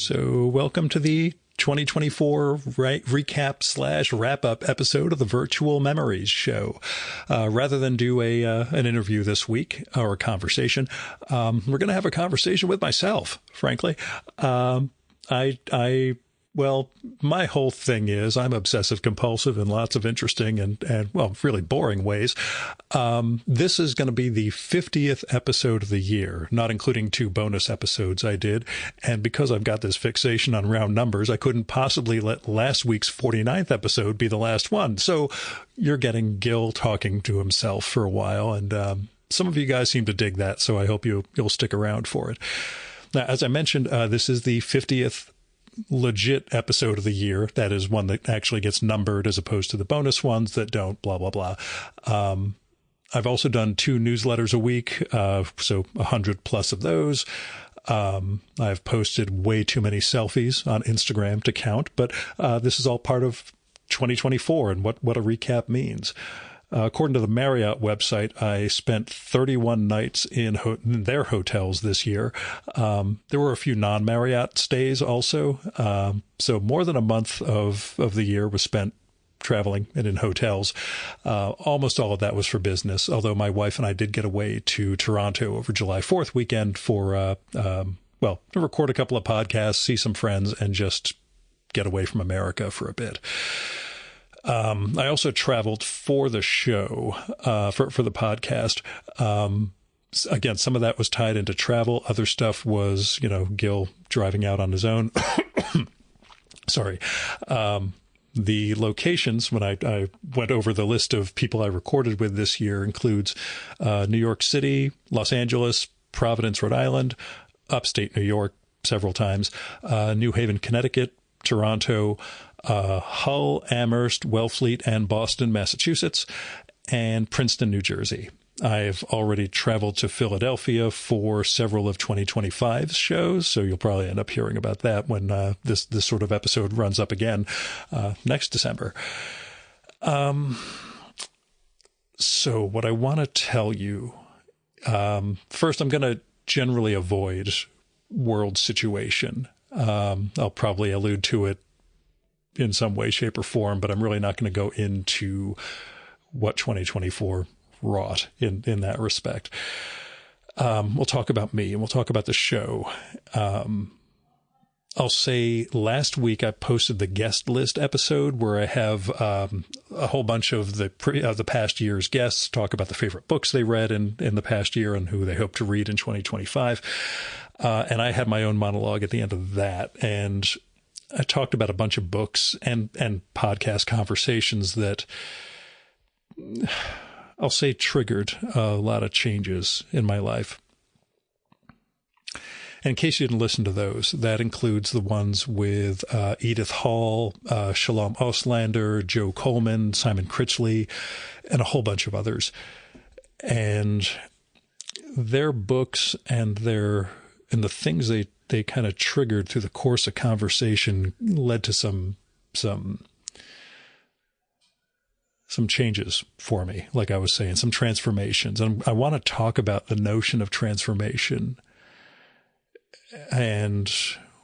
So welcome to the 2024 recap / wrap-up episode of the Virtual Memories Show. Rather than do an interview this week or a conversation, we're going to have a conversation with myself, frankly. Well, my whole thing is I'm obsessive compulsive in lots of interesting and really boring ways. This is going to be the 50th episode of the year, not including 2 bonus episodes I did. And because I've got this fixation on round numbers, I couldn't possibly let last week's 49th episode be the last one. So you're getting Gil talking to himself for a while. And some of you guys seem to dig that. So I hope you'll stick around for it. Now, as I mentioned, this is the 50th legit episode of the year. That is one that actually gets numbered as opposed to the bonus ones that don't, blah, blah, blah. I've also done 2 newsletters a week, so 100 plus of those. I've posted way too many selfies on Instagram to count, but this is all part of 2024 and what a recap means. According to the Marriott website, I spent 31 nights in their hotels this year. There were a few non-Marriott stays also. So more than a month of the year was spent traveling and in hotels. Almost all of that was for business, although my wife and I did get away to Toronto over July 4th weekend to record a couple of podcasts, see some friends, and just get away from America for a bit. I also traveled for the show, for the podcast. Again, some of that was tied into travel. Other stuff was, Gil driving out on his own. Sorry. The locations, when I went over the list of people I recorded with this year, includes New York City, Los Angeles, Providence, Rhode Island, upstate New York several times, New Haven, Connecticut, Toronto, Hull, Amherst, Wellfleet, and Boston, Massachusetts, and Princeton, New Jersey. I've already traveled to Philadelphia for several of 2025's shows, so you'll probably end up hearing about that when this sort of episode runs up again next December. So what I want to tell you, first, I'm going to generally avoid world situation. I'll probably allude to it in some way, shape, or form, but I'm really not going to go into what 2024 wrought in that respect. We'll talk about me and we'll talk about the show. I'll say last week I posted the guest list episode where I have a whole bunch of the past year's guests talk about the favorite books they read in the past year and who they hope to read in 2025. And I had my own monologue at the end of that. And I talked about a bunch of books and podcast conversations that I'll say triggered a lot of changes in my life. And in case you didn't listen to those, that includes the ones with Edith Hall, Shalom Oslander, Joe Coleman, Simon Critchley, and a whole bunch of others. And their books and the things they kind of triggered through the course of conversation led to some changes for me, like I was saying, some transformations. And I want to talk about the notion of transformation and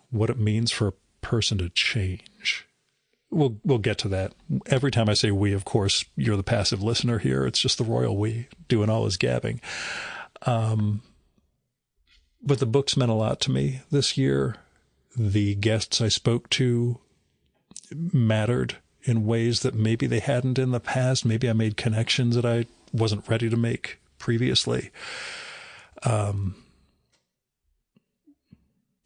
what it means for a person to change. We'll get to that. Every time I say we, of course, you're the passive listener here. It's just the royal we doing all his gabbing. But the books meant a lot to me this year. The guests I spoke to mattered in ways that maybe they hadn't in the past. Maybe I made connections that I wasn't ready to make previously. And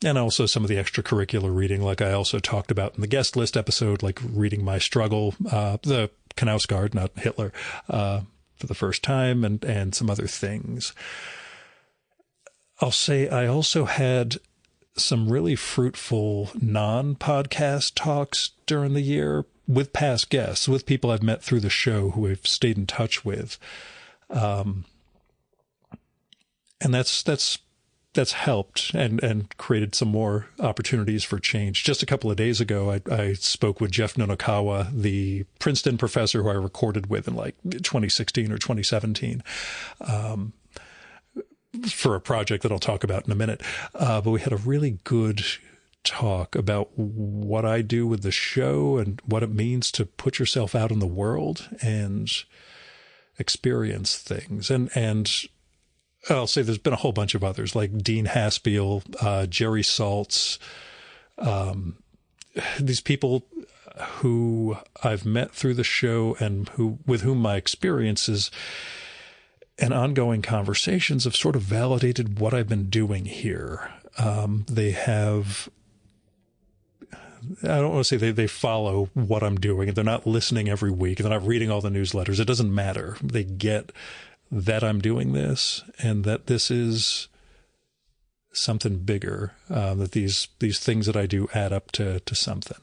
also some of the extracurricular reading, like I also talked about in the guest list episode, like reading My Struggle, the Knausgaard, not Hitler, for the first time, and some other things. I'll say I also had some really fruitful non-podcast talks during the year with past guests, with people I've met through the show who I've stayed in touch with. And that's helped and created some more opportunities for change. Just a couple of days ago, I spoke with Jeff Nonokawa, the Princeton professor who I recorded with in like 2016 or 2017. For a project that I'll talk about in a minute. But we had a really good talk about what I do with the show and what it means to put yourself out in the world and experience things. And I'll say there's been a whole bunch of others like Dean Haspiel, Jerry Saltz, these people who I've met through the show and with whom my experiences and ongoing conversations have sort of validated what I've been doing here. They have, I don't want to say they follow what I'm doing, and they're not listening every week. They're not reading all the newsletters. It doesn't matter. They get that I'm doing this and that this is something bigger, that these things that I do add up to something.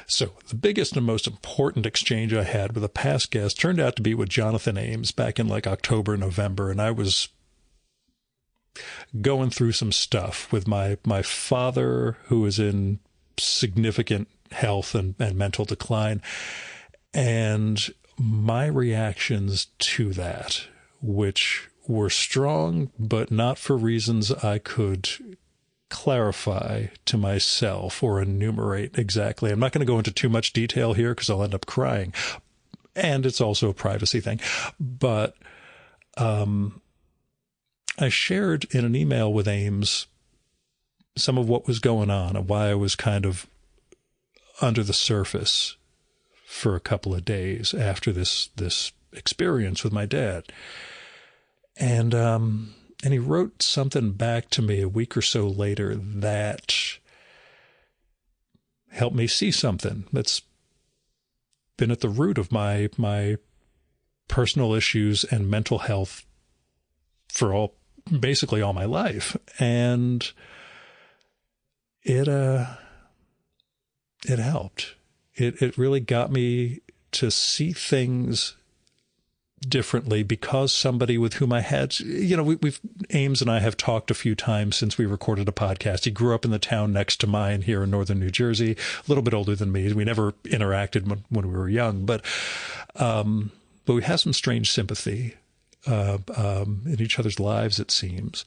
So the biggest and most important exchange I had with a past guest turned out to be with Jonathan Ames back in like October, November. And I was going through some stuff with my father, who was in significant health and mental decline. And my reactions to that, which were strong, but not for reasons I could clarify to myself or enumerate exactly. I'm not going to go into too much detail here because I'll end up crying. And it's also a privacy thing. But I shared in an email with Ames some of what was going on and why I was kind of under the surface for a couple of days after this experience with my dad. And he wrote something back to me a week or so later that helped me see something that's been at the root of my personal issues and mental health for basically all my life. And it helped. It really got me to see things differently because somebody with whom I had, we've Ames and I have talked a few times since we recorded a podcast. He grew up in the town next to mine here in northern New Jersey, a little bit older than me. We never interacted when we were young, but we have some strange sympathy in each other's lives, it seems.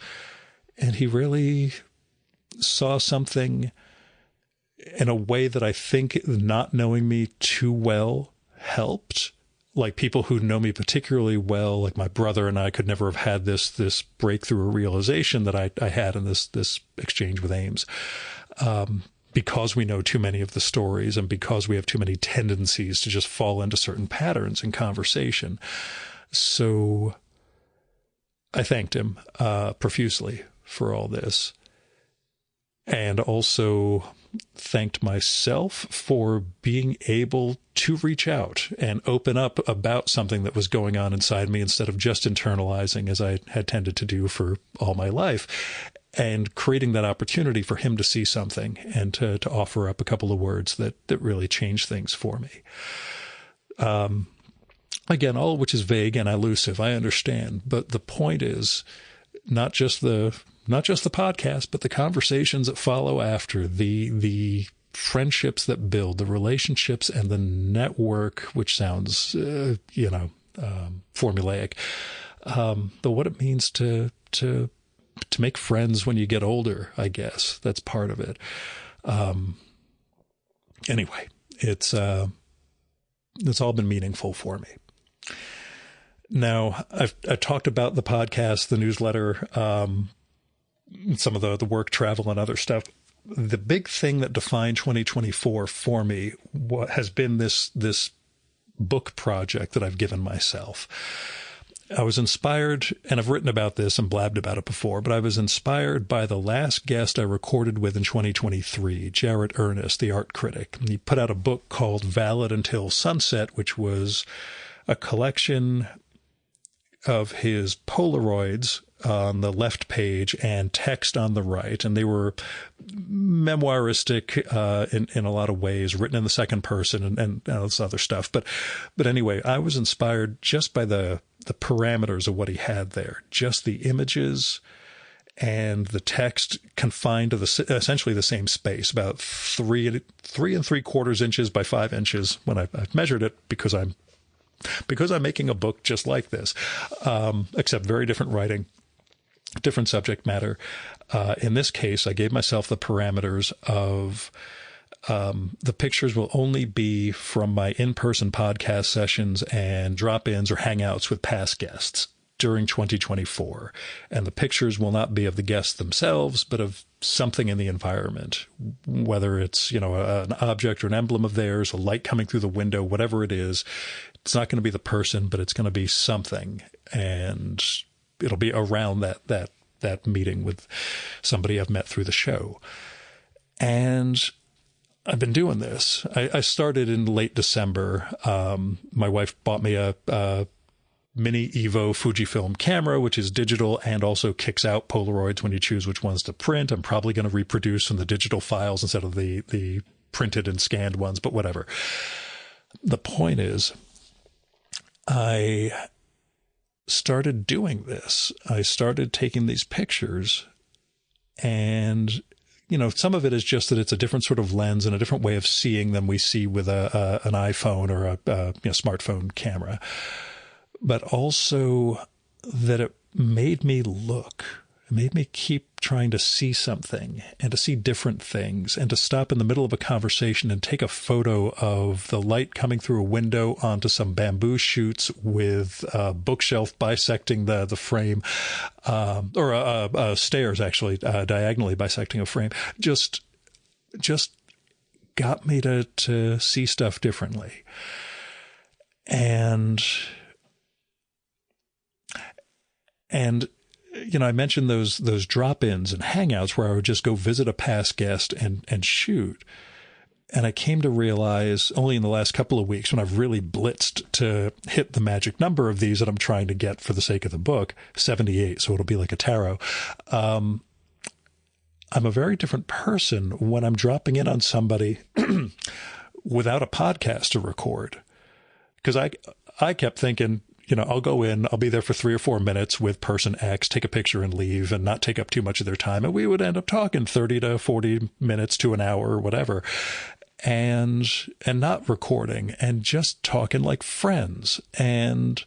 And he really saw something in a way that I think not knowing me too well helped. Like people who know me particularly well, like my brother and I could never have had this breakthrough or realization that I had in this exchange with Ames, because we know too many of the stories and because we have too many tendencies to just fall into certain patterns in conversation. So I thanked him profusely for all this, and also thanked myself for being able to reach out and open up about something that was going on inside me instead of just internalizing as I had tended to do for all my life, and creating that opportunity for him to see something and to offer up a couple of words that really changed things for me. Again, all of which is vague and elusive, I understand, but the point is not just the podcast, but the conversations that follow after, the friendships that build, the relationships and the network, which sounds, formulaic, but what it means to make friends when you get older, I guess that's part of it. Anyway, it's all been meaningful for me. Now, I've talked about the podcast, the newsletter, some of the work, travel, and other stuff. The big thing that defined 2024 for me has been this book project that I've given myself. I was inspired, and I've written about this and blabbed about it before, but I was inspired by the last guest I recorded with in 2023, Jared Ernest, the art critic. He put out a book called Valid Until Sunset, which was a collection of his Polaroids on the left page and text on the right. And they were memoiristic in a lot of ways, written in the second person and this other stuff. But anyway, I was inspired just by the parameters of what he had there, just the images and the text confined to essentially the same space, about 3 3/4 inches by 5 inches when I've measured it, because I'm making a book just like this, except very different writing. different subject matter. In this case, I gave myself the parameters of the pictures will only be from my in-person podcast sessions and drop-ins or hangouts with past guests during 2024. And the pictures will not be of the guests themselves, but of something in the environment, whether it's, an object or an emblem of theirs, a light coming through the window, whatever it is. It's not going to be the person, but it's going to be something. And it'll be around that meeting with somebody I've met through the show. And I've been doing this. I started in late December. My wife bought me a mini Evo Fujifilm camera, which is digital and also kicks out Polaroids when you choose which ones to print. I'm probably going to reproduce from the digital files instead of the printed and scanned ones, but whatever. The point is, I started doing this. I started taking these pictures, and some of it is just that it's a different sort of lens and a different way of seeing than we see with an iPhone or a smartphone camera. But also that it made me look. It made me keep trying to see something and to see different things and to stop in the middle of a conversation and take a photo of the light coming through a window onto some bamboo shoots with a bookshelf bisecting the frame, or stairs actually diagonally bisecting a frame. Just got me to see stuff differently. And I mentioned those drop-ins and hangouts where I would just go visit a past guest and shoot. And I came to realize only in the last couple of weeks, when I've really blitzed to hit the magic number of these that I'm trying to get for the sake of the book, 78, so it'll be like a tarot. I'm a very different person when I'm dropping in on somebody without a podcast to record. Because I kept thinking, I'll go in, I'll be there for 3 or 4 minutes with person X, take a picture and leave and not take up too much of their time. And we would end up talking 30 to 40 minutes to an hour or whatever, and not recording and just talking like friends. And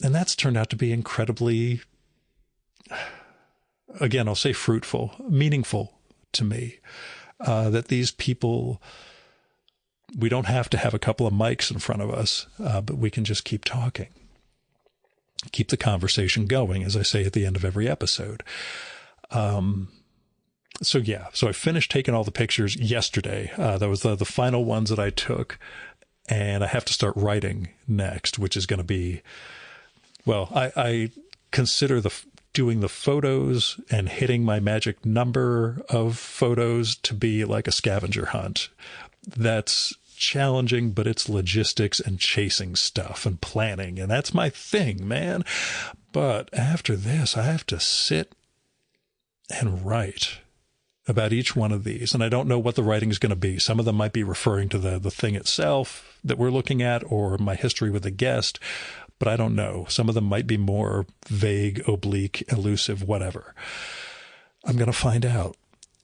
that's turned out to be incredibly, again, I'll say fruitful, meaningful to me, that these people, we don't have to have a couple of mics in front of us, but we can just keep talking. Keep the conversation going, as I say at the end of every episode. So I finished taking all the pictures yesterday. That was the final ones that I took, and I have to start writing next, which is going to be, I consider doing the photos and hitting my magic number of photos to be like a scavenger hunt. That's challenging, but it's logistics and chasing stuff and planning, and that's my thing, man. But after this, I have to sit and write about each one of these, and I don't know what the writing is going to be. Some of them might be referring to the thing itself that we're looking at, or my history with a guest, but I don't know. Some of them might be more vague, oblique, elusive, whatever. I'm going to find out,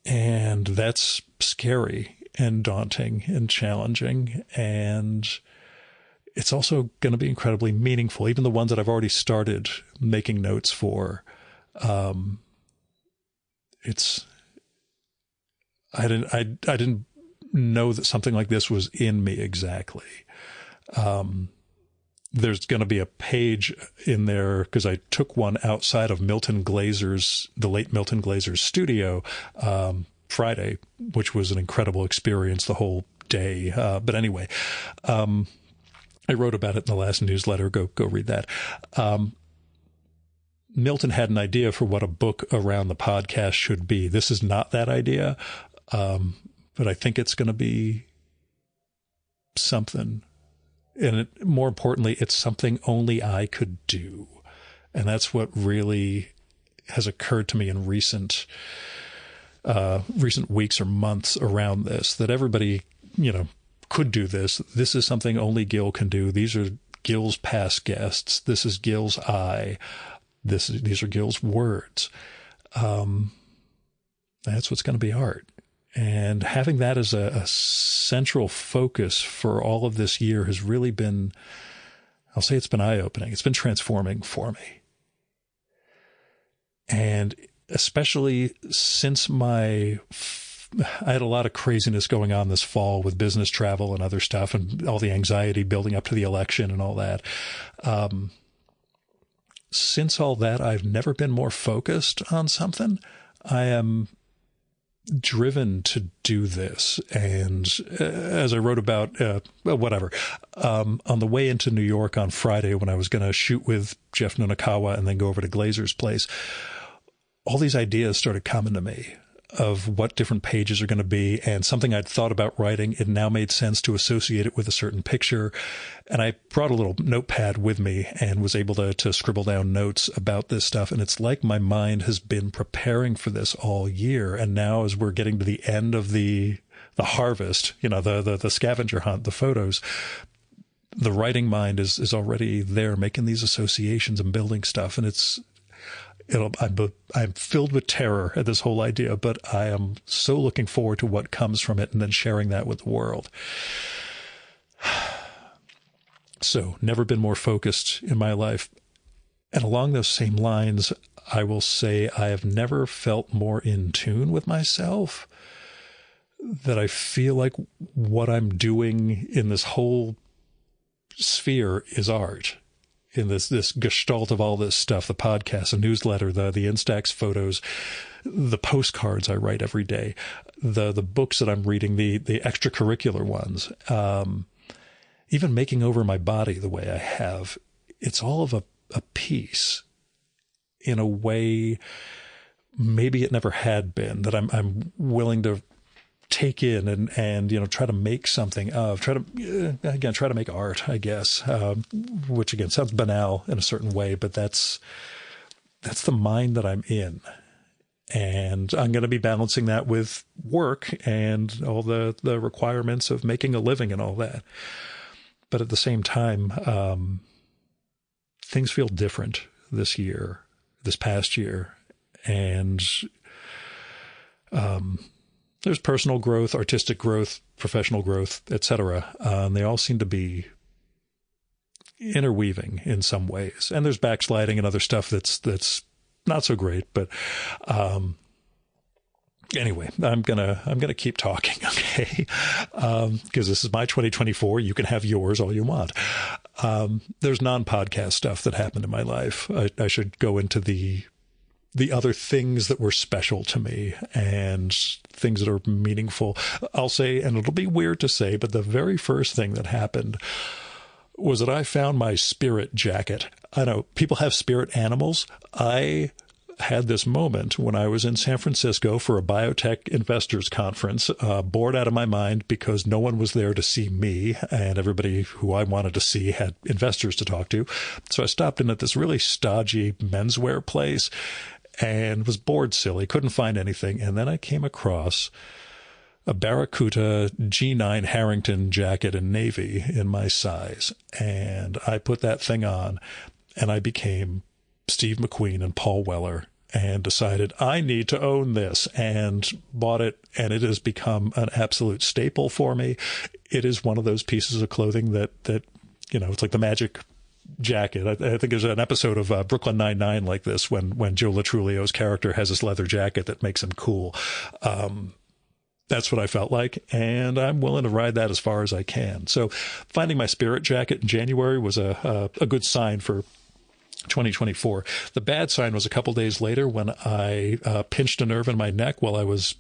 and that's scary and daunting and challenging, and it's also going to be incredibly meaningful. Even the ones that I've already started making notes for, I didn't know that something like this was in me exactly. There's going to be a page in there because I took one outside of the late Milton Glazer's studio, Friday, which was an incredible experience the whole day. But anyway, I wrote about it in the last newsletter. Go read that. Milton had an idea for what a book around the podcast should be. This is not that idea, but I think it's going to be something. And more importantly, it's something only I could do. And that's what really has occurred to me in recent weeks or months around this, that everybody, could do this. This is something only Gil can do. These are Gil's past guests. This is Gil's eye. These are Gil's words. That's what's going to be art. And having that as a central focus for all of this year has really been, I'll say it's been eye-opening. It's been transforming for me. And especially since I had a lot of craziness going on this fall with business travel and other stuff and all the anxiety building up to the election and all that. Since all that, I've never been more focused on something. I am driven to do this. And as I wrote about, on the way into New York on Friday when I was going to shoot with Jeff Nunakawa and then go over to Glazer's place, all these ideas started coming to me of what different pages are going to be, and something I'd thought about writing. It now made sense to associate it with a certain picture. And I brought a little notepad with me and was able to scribble down notes about this stuff. And it's like my mind has been preparing for this all year. And now as we're getting to the end of the harvest, the scavenger hunt, the photos, the writing mind is already there making these associations and building stuff. And I'm filled with terror at this whole idea, but I am so looking forward to what comes from it and then sharing that with the world. So, never been more focused in my life. And along those same lines, I will say I have never felt more in tune with myself, that I feel like what I'm doing in this whole sphere is art. In this gestalt of all this stuff, the podcast, the newsletter, the Instax photos, the postcards I write every day, the books that I'm reading, the extracurricular ones, even making over my body the way I have, it's all of a piece in a way maybe it never had been, that I'm willing to take in and try to make something of, try to make art, I guess, which again sounds banal in a certain way, but that's the mind that I'm in. And I'm going to be balancing that with work and all the requirements of making a living and all that. But at the same time, things feel different this past year. And, there's personal growth, artistic growth, professional growth, etc. They all seem to be interweaving in some ways. And there's backsliding and other stuff that's not so great. But anyway, I'm gonna keep talking, okay? Because this is my 2024. You can have yours all you want. There's non-podcast stuff that happened in my life. I should go into the other things that were special to me and things that are meaningful. I'll say, and it'll be weird to say, but the very first thing that happened was that I found my spirit jacket. I know people have spirit animals. I had this moment when I was in San Francisco for a biotech investors conference, bored out of my mind because no one was there to see me, and everybody who I wanted to see had investors to talk to. So I stopped in at this really stodgy menswear place and was bored silly, couldn't find anything. And then I came across a Barracuda G9 Harrington jacket in navy in my size. And I put that thing on and I became Steve McQueen and Paul Weller and decided I need to own this, and bought it. And it has become an absolute staple for me. It is one of those pieces of clothing that it's like the magic jacket. I think there's an episode of Brooklyn Nine-Nine like this when Joe Latrulio's character has this leather jacket that makes him cool. That's what I felt like, and I'm willing to ride that as far as I can. So finding my spirit jacket in January was a good sign for 2024. The bad sign was a couple days later when I pinched a nerve in my neck while I was...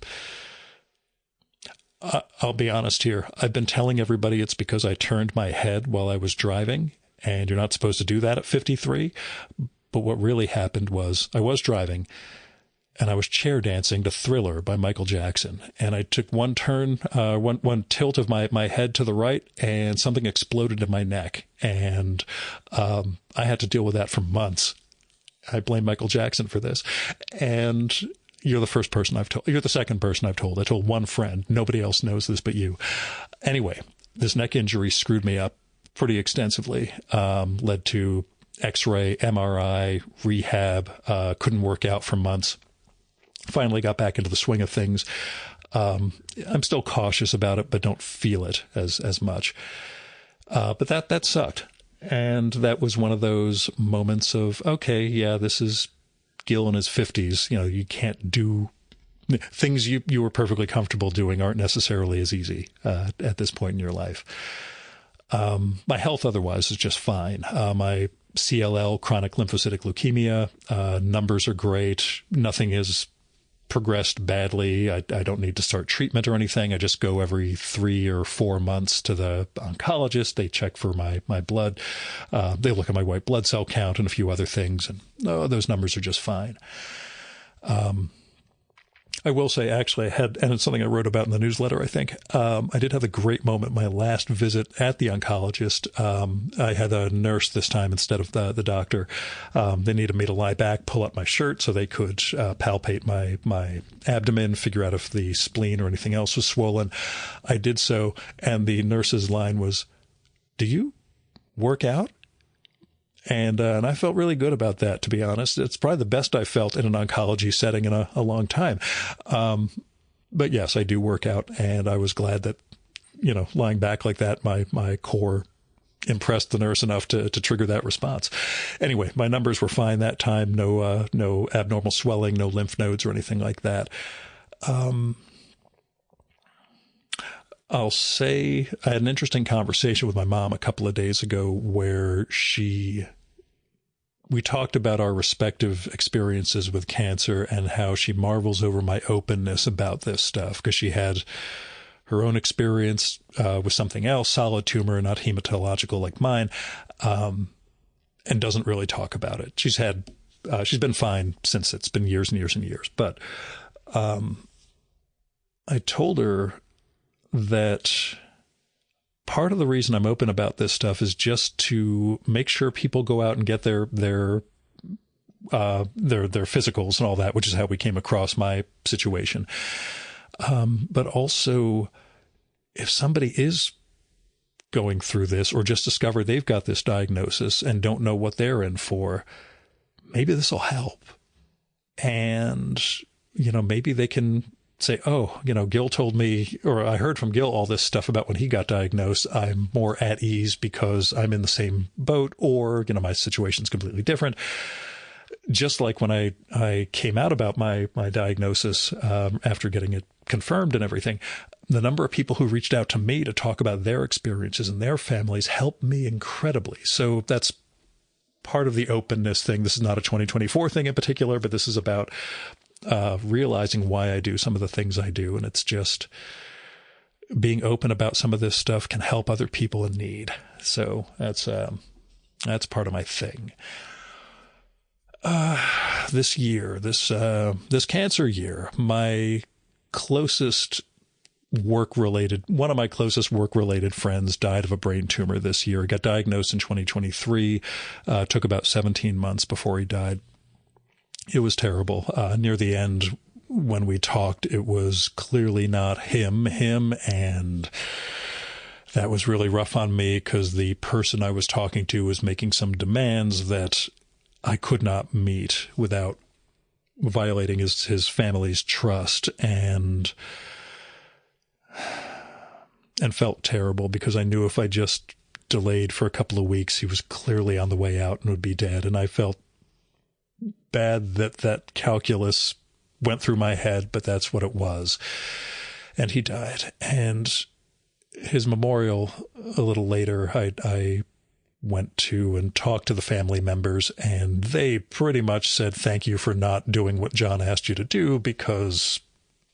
I'll be honest here. I've been telling everybody it's because I turned my head while I was driving, and you're not supposed to do that at 53. But what really happened was I was driving, and I was chair dancing to Thriller by Michael Jackson. And I took one turn, one tilt of my head to the right, and something exploded in my neck. And I had to deal with that for months. I blame Michael Jackson for this. And you're the first person I've told. You're the second person I've told. I told one friend. Nobody else knows this but you. Anyway, this neck injury screwed me up pretty extensively. Led to X-ray, MRI, rehab, couldn't work out for months. Finally got back into the swing of things. I'm still cautious about it, but don't feel it as much. But that sucked. And that was one of those moments of, okay, yeah, this is Gil in his 50s, you can't do things you were perfectly comfortable doing aren't necessarily as easy at this point in your life. My health otherwise is just fine. My CLL, chronic lymphocytic leukemia, numbers are great. Nothing has progressed badly. I don't need to start treatment or anything. I just go every 3 or 4 months to the oncologist. They check for my blood. They look at my white blood cell count and a few other things. And those numbers are just fine. I will say, actually, I had, and it's something I wrote about in the newsletter, I think. I did have a great moment my last visit at the oncologist. I had a nurse this time instead of the doctor. They needed me to lie back, pull up my shirt so they could palpate my abdomen, figure out if the spleen or anything else was swollen. I did so, and the nurse's line was, "Do you work out?" And I felt really good about that, to be honest. It's probably the best I felt in an oncology setting in a long time. But yes, I do work out, and I was glad that, lying back like that, my core impressed the nurse enough to trigger that response. Anyway, my numbers were fine that time. No abnormal swelling, no lymph nodes or anything like that. I'll say I had an interesting conversation with my mom a couple of days ago where we talked about our respective experiences with cancer and how she marvels over my openness about this stuff, because she had her own experience with something else, solid tumor, not hematological like mine, and doesn't really talk about it. She's been fine since. It's been years and years and years. But I told her that part of the reason I'm open about this stuff is just to make sure people go out and get their physicals and all that, which is how we came across my situation. But also, if somebody is going through this or just discovered they've got this diagnosis and don't know what they're in for, maybe this will help. And, maybe they can say, oh, Gil told me, or I heard from Gil all this stuff about when he got diagnosed. I'm more at ease because I'm in the same boat, or, my situation's completely different. Just like when I came out about my diagnosis after getting it confirmed and everything, the number of people who reached out to me to talk about their experiences and their families helped me incredibly. So that's part of the openness thing. This is not a 2024 thing in particular, but this is about realizing why I do some of the things I do. And it's just being open about some of this stuff can help other people in need. So that's part of my thing. This year, this cancer year, one of my closest work-related friends died of a brain tumor this year. He got diagnosed in 2023, took about 17 months before he died. It was terrible. Near the end, when we talked, it was clearly not him, and that was really rough on me because the person I was talking to was making some demands that I could not meet without violating his family's trust, and felt terrible because I knew if I just delayed for a couple of weeks, he was clearly on the way out and would be dead. And I felt bad that calculus went through my head, but that's what it was. And he died. And his memorial, a little later, I went to and talked to the family members, and they pretty much said, thank you for not doing what John asked you to do, because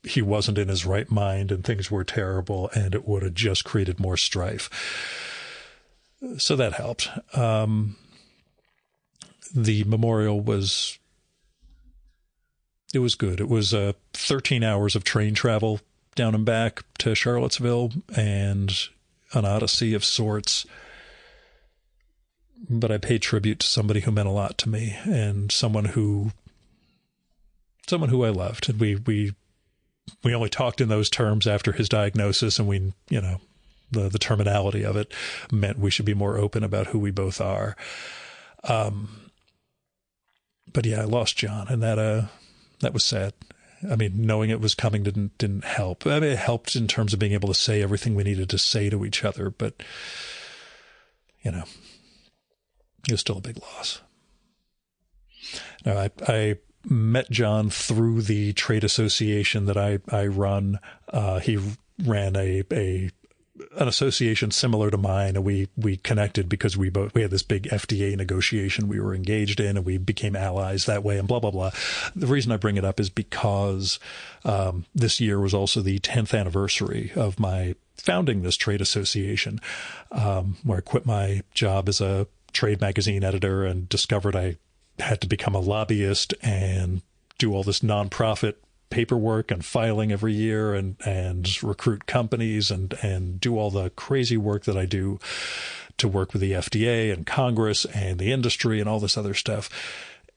he wasn't in his right mind and things were terrible and it would have just created more strife. So that helped. The memorial was good. It was 13 hours of train travel down and back to Charlottesville, and an odyssey of sorts. But I paid tribute to somebody who meant a lot to me, and someone who I loved. And we only talked in those terms after his diagnosis, and the terminality of it meant we should be more open about who we both are. But yeah, I lost John, and that was sad. I mean, knowing it was coming didn't help. I mean, it helped in terms of being able to say everything we needed to say to each other, but it was still a big loss. Now, I met John through the trade association that I run. He ran an association similar to mine, and we connected because we had this big FDA negotiation we were engaged in, and we became allies that way, and blah blah blah. The reason I bring it up is because this year was also the 10th anniversary of my founding this trade association, where I quit my job as a trade magazine editor and discovered I had to become a lobbyist and do all this nonprofit paperwork and filing every year and recruit companies and do all the crazy work that I do to work with the FDA and Congress and the industry and all this other stuff.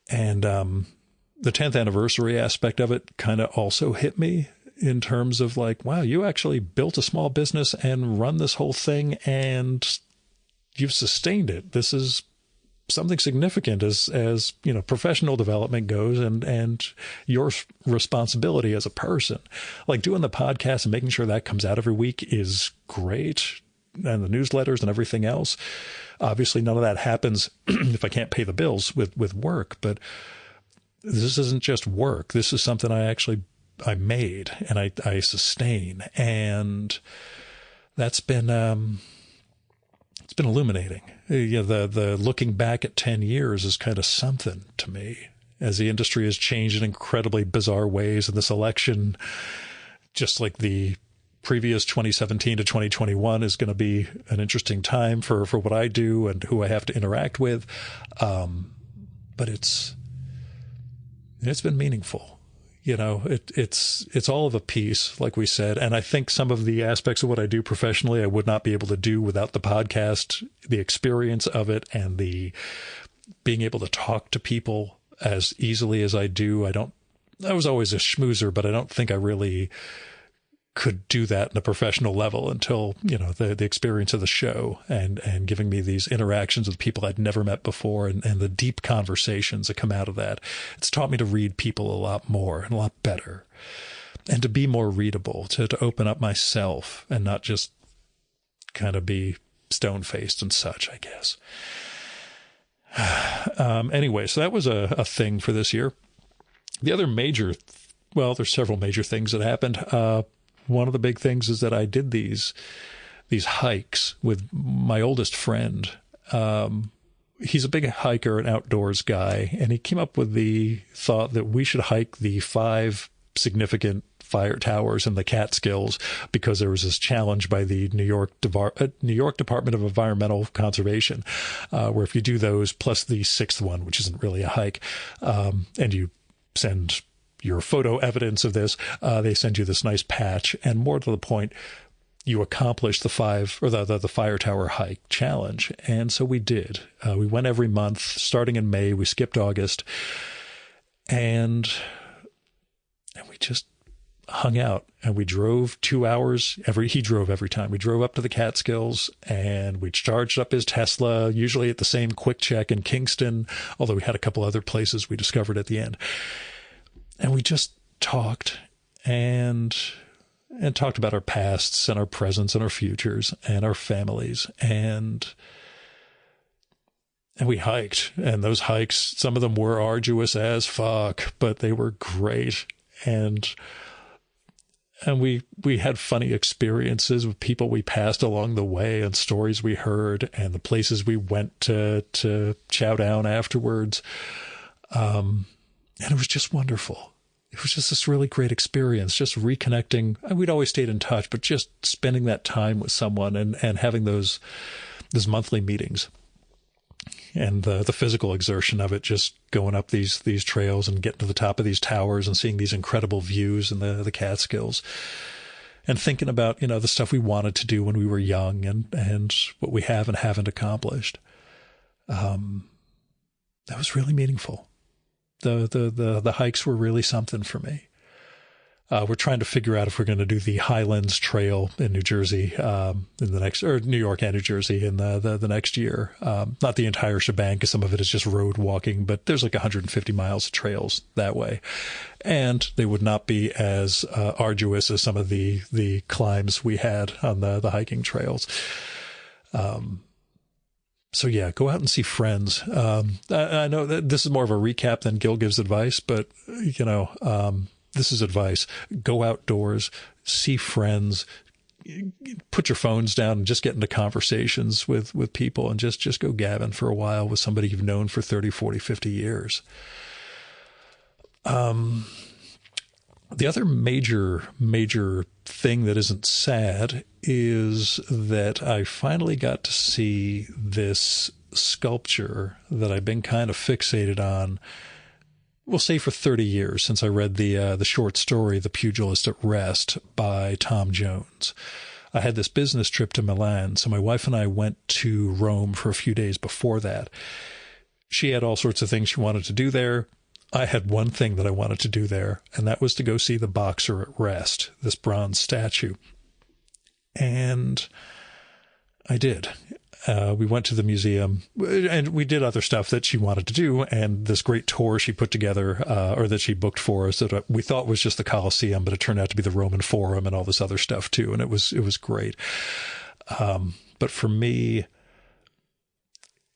And the 10th anniversary aspect of it kind of also hit me in terms of like, wow, you actually built a small business and run this whole thing and you've sustained it. This is something significant as you know, professional development goes and your responsibility as a person. Like doing the podcast and making sure that comes out every week is great. And the newsletters and everything else. Obviously, none of that happens if I can't pay the bills with work. But this isn't just work. This is something I made and I sustain. And that's been it's been illuminating. You know, the looking back at 10 years is kind of something to me, as the industry has changed in incredibly bizarre ways. And this election, just like the previous 2017 to 2021, is going to be an interesting time for what I do and who I have to interact with. But it's been meaningful. You know, it's all of a piece, like we said. And I think some of the aspects of what I do professionally, I would not be able to do without the podcast, the experience of it, and the being able to talk to people as easily as I do. I was always a schmoozer, but I don't think I really could do that in a professional level until, you know, the experience of the show and giving me these interactions with people I'd never met before and the deep conversations that come out of that. It's taught me to read people a lot more and a lot better and to be more readable, to open up myself and not just kind of be stone-faced and such, I guess. Anyway, so that was a thing for this year. The other there's several major things that happened. One of the big things is that I did these hikes with my oldest friend. He's a big hiker and outdoors guy, and he came up with the thought that we should hike the 5 significant fire towers in the Catskills because there was this challenge by the New York Department of Environmental Conservation, where if you do those plus the 6th one, which isn't really a hike, and you send your photo evidence of this, they send you this nice patch, and more to the point, you accomplish the fire tower hike challenge. And so we did. We went every month, starting in May. We skipped August, and we just hung out, and we drove 2 hours he drove every time. We drove up to the Catskills, and we charged up his Tesla, usually at the same Quick Check in Kingston, although we had a couple other places we discovered at the end. And we just talked and talked about our pasts and our presents and our futures and our families. And we hiked. And those hikes, some of them were arduous as fuck, but they were great. And we had funny experiences with people we passed along the way and stories we heard and the places we went to chow down afterwards. And it was just wonderful. It was just this really great experience, just reconnecting. We'd always stayed in touch, but just spending that time with someone and having those monthly meetings and the physical exertion of it, just going up these trails and getting to the top of these towers and seeing these incredible views in the Catskills and thinking about, you know, the stuff we wanted to do when we were young and what we have and haven't accomplished. That was really meaningful. The hikes were really something for me. We're trying to figure out if we're going to do the Highlands Trail in New Jersey in the next, or New York and New Jersey in the next year. Not the entire shebang, because some of it is just road walking, but there's like 150 miles of trails that way, and they would not be as arduous as some of the climbs we had on the hiking trails. So yeah, go out and see Friends. I know that this is more of a recap than Gil gives advice, but this is advice. Go outdoors, see Friends, put your phones down and just get into conversations with people, and just go gabbing for a while with somebody you've known for 30, 40, 50 years. The other major thing that isn't sad is that I finally got to see this sculpture that I've been kind of fixated on, we'll say for 30 years, since I read the short story, The Pugilist at Rest by Tom Jones. I had this business trip to Milan, so my wife and I went to Rome for a few days before that. She had all sorts of things she wanted to do there. I had one thing that I wanted to do there, and that was to go see the Boxer at Rest, this bronze statue. And I did. We went to the museum, and we did other stuff that she wanted to do, and this great tour she put together, or that she booked for us, that we thought was just the Colosseum, but it turned out to be the Roman Forum and all this other stuff too, and it was great. But for me,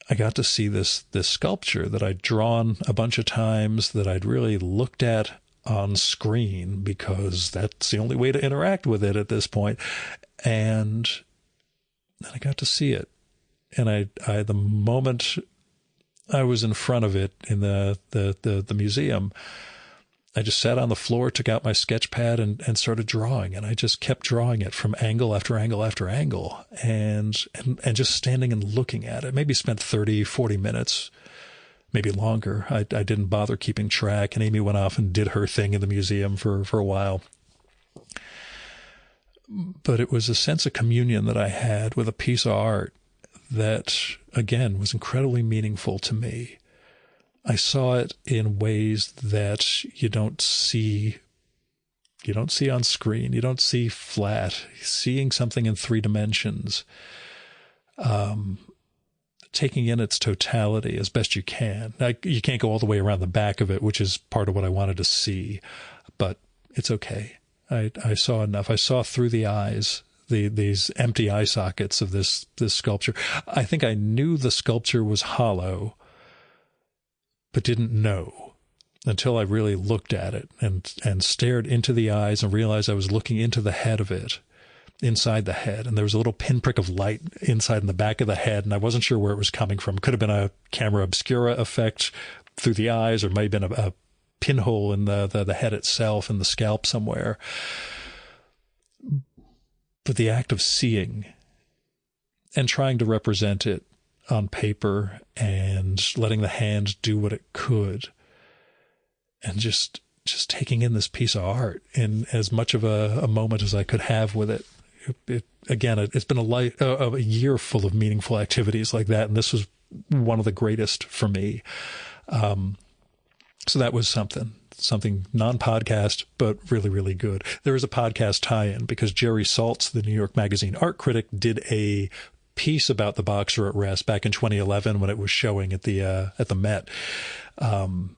I got to see this sculpture that I'd drawn a bunch of times, that I'd really looked at on screen because that's the only way to interact with it at this point. And I got to see it. And I the moment I was in front of it in the museum, I just sat on the floor, took out my sketch pad and started drawing. And I just kept drawing it from angle after angle after angle, and just standing and looking at it. Maybe spent 30, 40 minutes, maybe longer. I didn't bother keeping track, and Amy went off and did her thing in the museum for a while. But it was a sense of communion that I had with a piece of art that, again, was incredibly meaningful to me. I saw it in ways that you don't see on screen. You don't see flat. Seeing something in 3 dimensions, taking in its totality as best you can. Now, you can't go all the way around the back of it, which is part of what I wanted to see, but it's okay. I saw enough. I saw through the eyes, these empty eye sockets of this sculpture. I think I knew the sculpture was hollow, but didn't know until I really looked at it and stared into the eyes and realized I was looking into the head of it, inside the head. And there was a little pinprick of light inside in the back of the head, and I wasn't sure where it was coming from. It could have been a camera obscura effect through the eyes, or it might have been a pinhole in the head itself, in the scalp somewhere. But the act of seeing and trying to represent it on paper and letting the hand do what it could, and just taking in this piece of art in as much of a moment as I could have with it. It's been a year full of meaningful activities like that, and this was one of the greatest for me. So that was something non-podcast, but really, really good. There is a podcast tie-in because Jerry Saltz, the New York Magazine art critic, did a piece about the Boxer at Rest back in 2011 when it was showing at the Met. And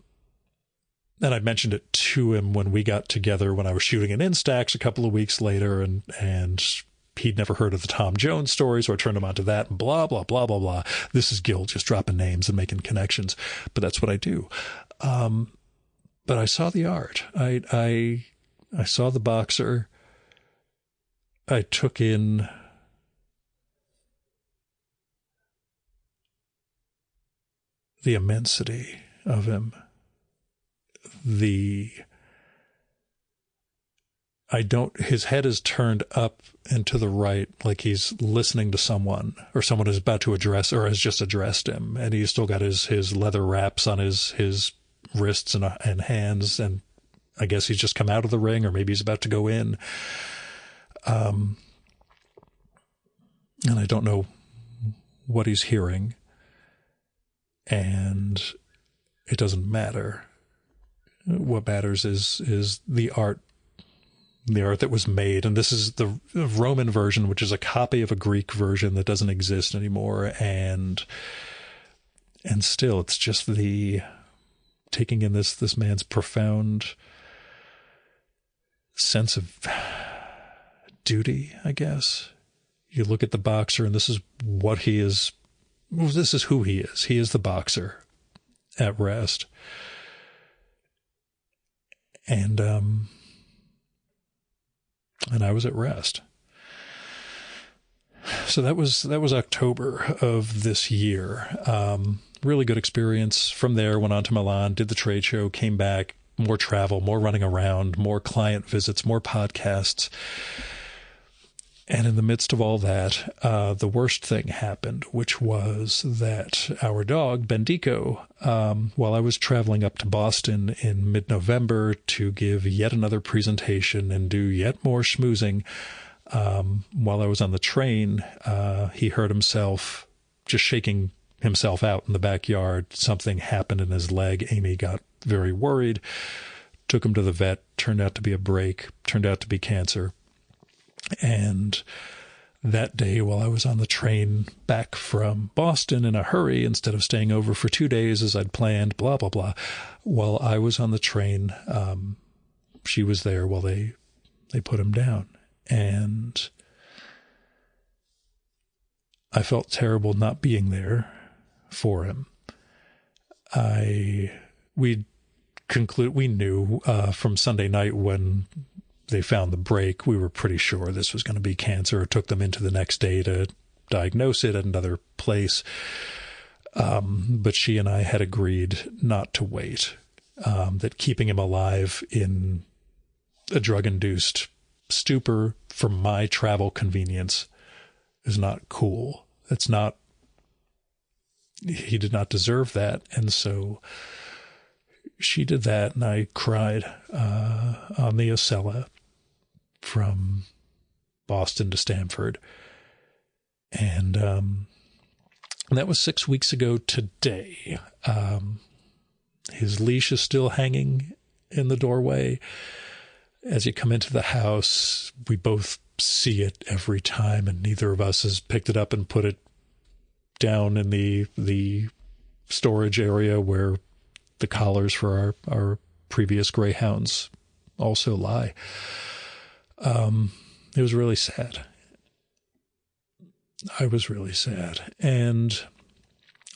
I mentioned it to him when we got together when I was shooting in Instax a couple of weeks later, and he'd never heard of the Tom Jones story, so I turned him on to that, and blah, blah, blah, blah, blah. This is Gil just dropping names and making connections, but that's what I do. But I saw the art. I saw the Boxer. I took in the immensity of him. His head is turned up and to the right, like he's listening to someone, or someone is about to address, or has just addressed him. And he's still got his leather wraps on his wrists and hands. And I guess he's just come out of the ring, or maybe he's about to go in. And I don't know what he's hearing. And it doesn't matter. What matters is the art that was made. And this is the Roman version, which is a copy of a Greek version that doesn't exist anymore. And still, it's just the taking in this man's profound sense of duty, I guess. You look at the Boxer, and this is what he is well, this is who he is. He is the boxer at rest. And I was at rest. So that was October of this year. Really good experience. From there, went on to Milan, did the trade show, came back, more travel, more running around, more client visits, more podcasts. And in the midst of all that, the worst thing happened, which was that our dog, Bendico, while I was traveling up to Boston in mid-November to give yet another presentation and do yet more schmoozing, while I was on the train, he hurt himself, just shaking himself out in the backyard. Something happened in his leg. Amy got very worried, took him to the vet, turned out to be a break, turned out to be cancer. And that day, while I was on the train back from Boston in a hurry, instead of staying over for 2 days as I'd planned, blah, blah, blah, while I was on the train, she was there while they put him down. And I felt terrible not being there for him. We knew from Sunday night when they found the break, we were pretty sure this was going to be cancer. It took them into the next day to diagnose it at another place. But she and I had agreed not to wait, that keeping him alive in a drug-induced stupor for my travel convenience is not cool. He did not deserve that. And so she did that, and I cried on the Acela from Boston to Stamford. And that was 6 weeks ago today. His leash is still hanging in the doorway. As you come into the house, we both see it every time, and neither of us has picked it up and put it down in the storage area where the collars for our previous greyhounds also lie. It was really sad. I was really sad. And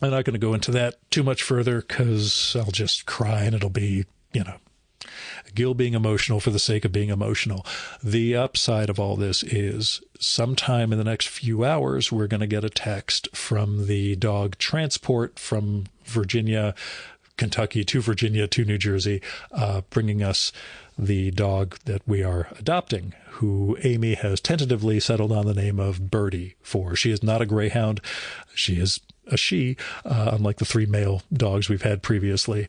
I'm not going to go into that too much further because I'll just cry and it'll be, Gil being emotional for the sake of being emotional. The upside of all this is sometime in the next few hours, we're going to get a text from the dog transport from Virginia, Kentucky to Virginia to New Jersey, bringing us the dog that we are adopting, who Amy has tentatively settled on the name of Birdie for. She is not a greyhound. She is a she, unlike the 3 male dogs we've had previously.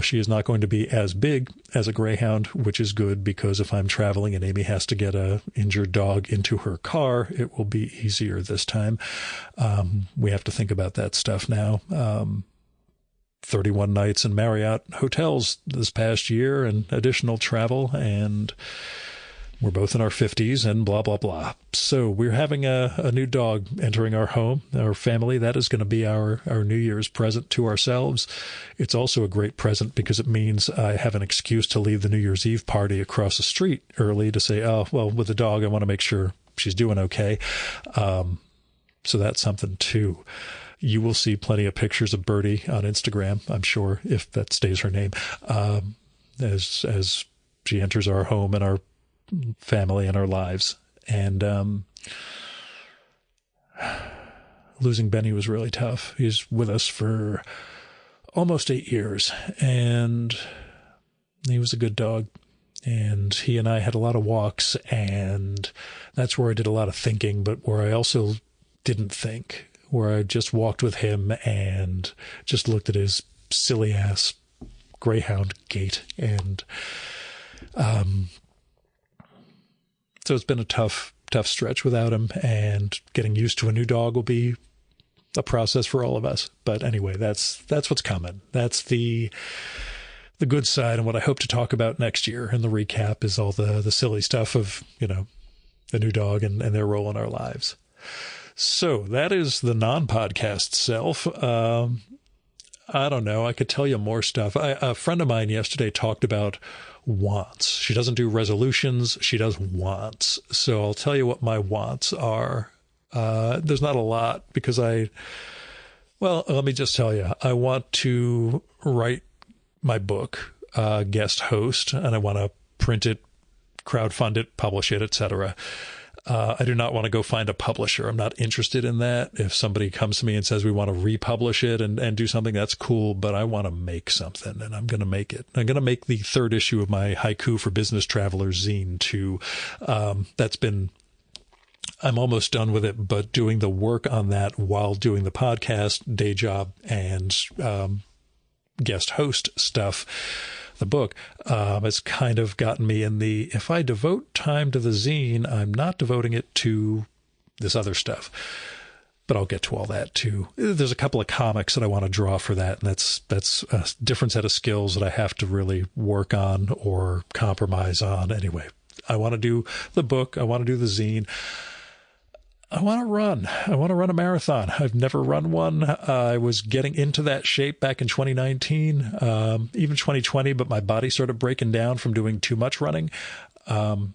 She is not going to be as big as a greyhound, which is good because if I'm traveling and Amy has to get a injured dog into her car, it will be easier this time. We have to think about that stuff now. 31 nights in Marriott hotels this past year and additional travel, and we're both in our 50s and blah, blah, blah. So we're having a new dog entering our home, our family. That is going to be our New Year's present to ourselves. It's also a great present because it means I have an excuse to leave the New Year's Eve party across the street early to say, oh, well, with the dog, I want to make sure she's doing okay. So that's something too. You will see plenty of pictures of Birdie on Instagram, I'm sure, if that stays her name, as she enters our home and our family and our lives. And losing Benny was really tough. He's with us for almost 8 years, and he was a good dog. And he and I had a lot of walks, and that's where I did a lot of thinking, but where I also didn't think, where I just walked with him and just looked at his silly ass greyhound gait. And so it's been a tough stretch without him, and getting used to a new dog will be a process for all of us. But anyway, that's what's coming. That's the good side, and what I hope to talk about next year in the recap is all the silly stuff of, the new dog and their role in our lives. So that is the non-podcast self. I don't know. I could tell you more stuff. A friend of mine yesterday talked about wants. She doesn't do resolutions. She does wants. So I'll tell you what my wants are. There's not a lot because I Well, let me just tell you, I want to write my book, guest host, and I want to print it, crowdfund it, publish it, etc. I do not want to go find a publisher. I'm not interested in that. If somebody comes to me and says we want to republish it and do something, that's cool, but I want to make something, and I'm going to make it. I'm going to make the third issue of my Haiku for Business Travelers zine too. I'm almost done with it, but doing the work on that while doing the podcast, day job, and guest host stuff, the book, has kind of gotten me in the, if I devote time to the zine, I'm not devoting it to this other stuff. But I'll get to all that too. There's a couple of comics that I want to draw for that, and that's a different set of skills that I have to really work on or compromise on. Anyway, I want to do the book. I want to do the zine. I want to run. I want to run a marathon. I've never run one. I was getting into that shape back in 2019, even 2020, but my body started breaking down from doing too much running. I'm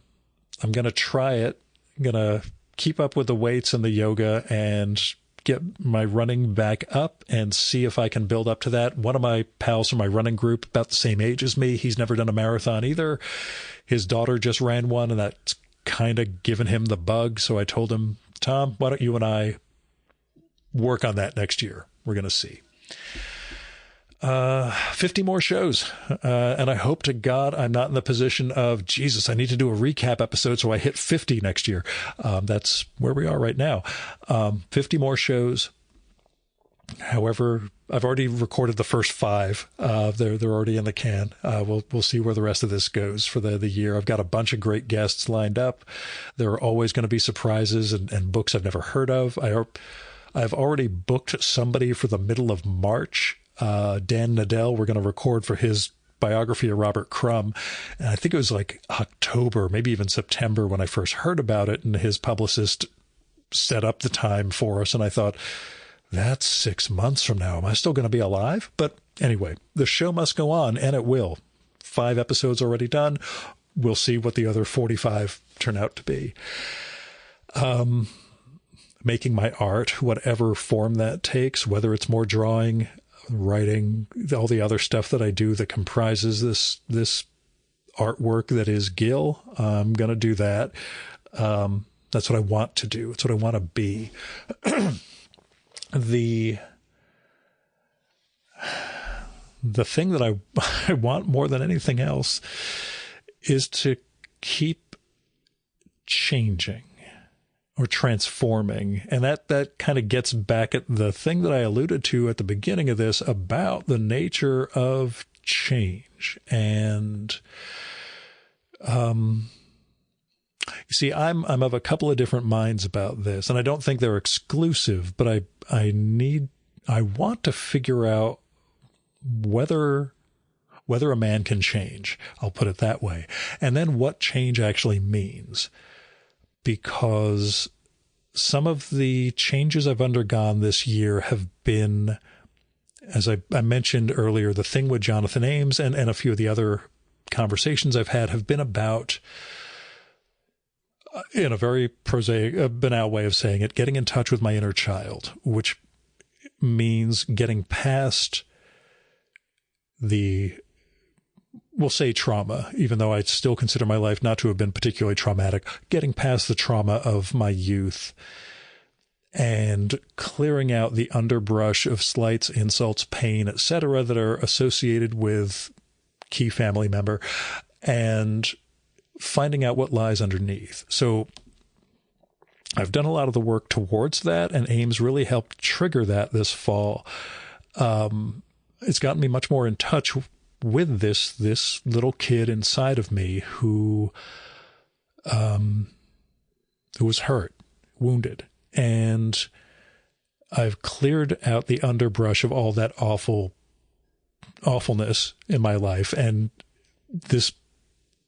going to try it. I'm going to keep up with the weights and the yoga and get my running back up and see if I can build up to that. One of my pals from my running group, about the same age as me, he's never done a marathon either. His daughter just ran one, and that's kind of given him the bug. So I told him, Tom, why don't you and I work on that next year? We're going to see. 50 more shows. And I hope to God I'm not in the position of, Jesus, I need to do a recap episode so I hit 50 next year. That's where we are right now. 50 more shows. However, I've already recorded the first 5. They're already in the can. We'll see where the rest of this goes for the year. I've got a bunch of great guests lined up. There are always going to be surprises and books I've never heard of. I've already booked somebody for the middle of March. Dan Nadell, we're going to record for his biography of Robert Crumb. And I think it was like October, maybe even September when I first heard about it. And his publicist set up the time for us. And I thought, that's 6 months from now. Am I still going to be alive? But anyway, the show must go on, and it will. 5 episodes already done. We'll see what the other 45 turn out to be. Making my art, whatever form that takes, whether it's more drawing, writing, all the other stuff that I do that comprises this artwork that is Gil, I'm going to do that. That's what I want to do. It's what I want to be. The thing that I want more than anything else is to keep changing or transforming. And that kind of gets back at the thing that I alluded to at the beginning of this about the nature of change. And you see, I'm of a couple of different minds about this, and I don't think they're exclusive, but I want to figure out whether a man can change. I'll put it that way. And then what change actually means. Because some of the changes I've undergone this year have been, as I mentioned earlier, the thing with Jonathan Ames and a few of the other conversations I've had have been about, in a very prosaic, banal way of saying it, getting in touch with my inner child, which means getting past we'll say trauma, even though I still consider my life not to have been particularly traumatic, getting past the trauma of my youth and clearing out the underbrush of slights, insults, pain, etc., that are associated with key family member, and finding out what lies underneath. So I've done a lot of the work towards that, and Ames really helped trigger that this fall. It's gotten me much more in touch with this little kid inside of me who was hurt, wounded, and I've cleared out the underbrush of all that awfulness in my life, and this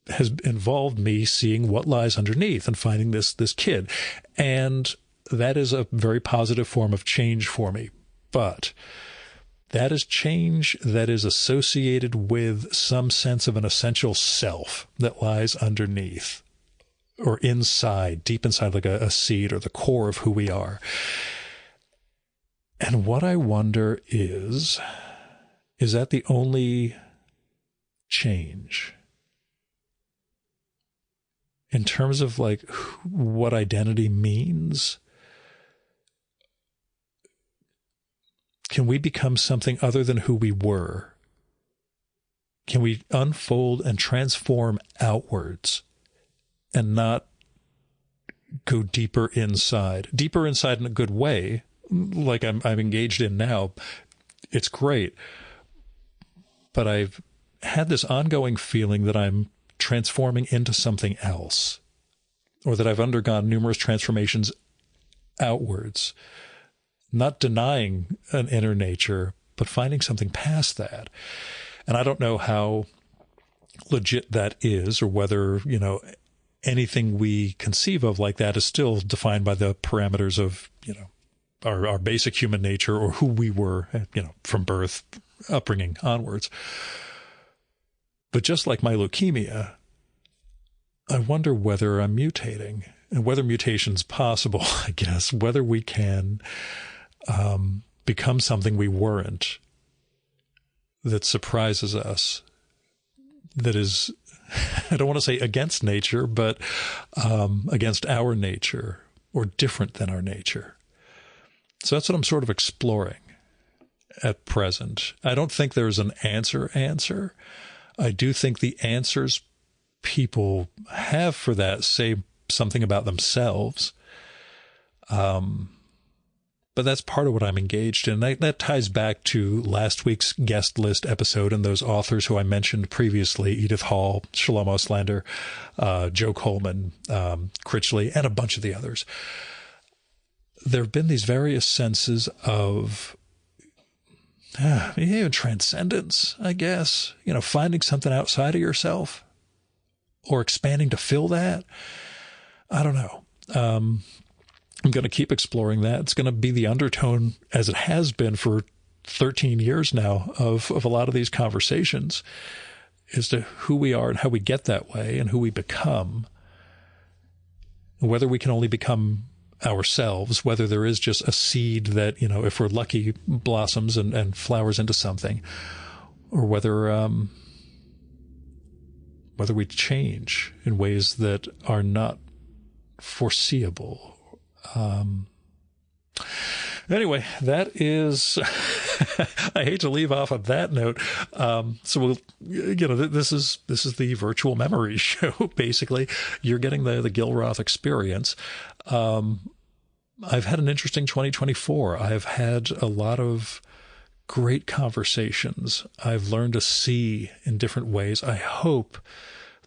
has involved me seeing what lies underneath and finding this kid. And that is a very positive form of change for me. But that is change that is associated with some sense of an essential self that lies underneath or inside, deep inside, like a seed or the core of who we are. And what I wonder is that the only change in terms of like what identity means? Can we become something other than who we were? Can we unfold and transform outwards and not go deeper inside in a good way, like I'm engaged in now? It's great. But I've had this ongoing feeling that I'm transforming into something else, or that I've undergone numerous transformations outwards, not denying an inner nature, but finding something past that. And I don't know how legit that is, or whether, anything we conceive of like that is still defined by the parameters of, our basic human nature, or who we were, from birth, upbringing onwards. But just like my leukemia, I wonder whether I'm mutating, and whether mutation's possible, I guess, whether we can become something we weren't, that surprises us, that is, I don't want to say against nature, but against our nature, or different than our nature. So that's what I'm sort of exploring at present. I don't think there's an answer. I do think the answers people have for that say something about themselves. But that's part of what I'm engaged in. That ties back to last week's guest list episode and those authors who I mentioned previously: Edith Hall, Shalom Auslander, Joe Coleman, Critchley, and a bunch of the others. There have been these various senses of even transcendence, I guess, finding something outside of yourself, or expanding to fill that. I don't know. I'm going to keep exploring that. It's going to be the undertone, as it has been for 13 years now, of a lot of these conversations, as to who we are and how we get that way, and who we become, and whether we can only become ourselves, whether there is just a seed that, if we're lucky, blossoms and flowers into something, or whether we change in ways that are not foreseeable. Anyway, that is, I hate to leave off on that note. So we'll, this is the virtual memory show. Basically, you're getting the Gil Roth experience. I've had an interesting 2024. I've had a lot of great conversations. I've learned to see in different ways. I hope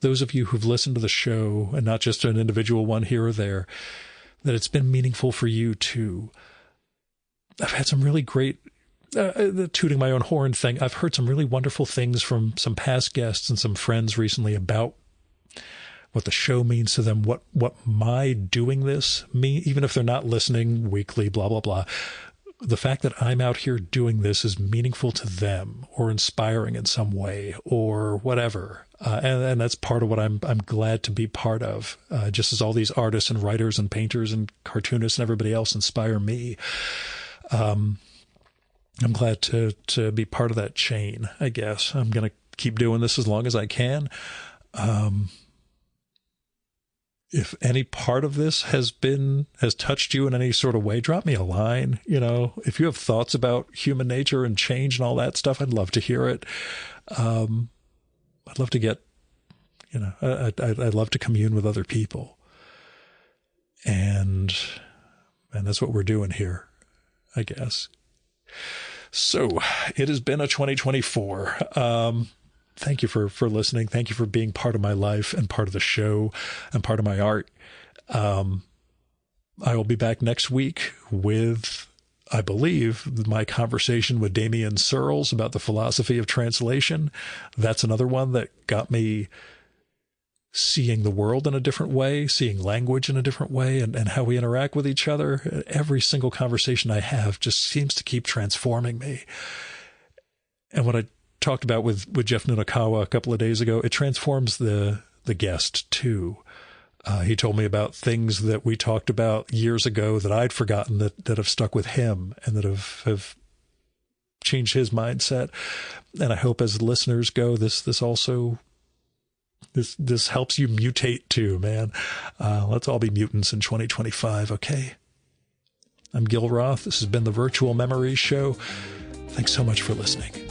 those of you who've listened to the show, and not just an individual one here or there, that it's been meaningful for you too. I've had some really great, the tooting my own horn thing, I've heard some really wonderful things from some past guests and some friends recently about what the show means to them, what my doing this mean, even if they're not listening weekly, blah, blah, blah. The fact that I'm out here doing this is meaningful to them, or inspiring in some way, or whatever. And that's part of what I'm glad to be part of. Just as all these artists and writers and painters and cartoonists and everybody else inspire me. I'm glad to be part of that chain, I guess. I'm going to keep doing this as long as I can. If any part of this has touched you in any sort of way, drop me a line. If you have thoughts about human nature and change and all that stuff, I'd love to hear it. I'd love to get, I'd love to commune with other people. And that's what we're doing here, I guess. So it has been a 2024. Thank you for listening. Thank you for being part of my life and part of the show and part of my art. I will be back next week with, I believe, my conversation with Damien Searles about the philosophy of translation. That's another one that got me seeing the world in a different way, seeing language in a different way, and how we interact with each other. Every single conversation I have just seems to keep transforming me. And what I talked about with Jeff Nunokawa a couple of days ago, it transforms the guest too. He told me about things that we talked about years ago that I'd forgotten that have stuck with him and that have changed his mindset. And I hope as listeners go, this also this helps you mutate too, man. Let's all be mutants in 2025, okay? I'm Gil Roth. This has been the Virtual Memories Show. Thanks so much for listening.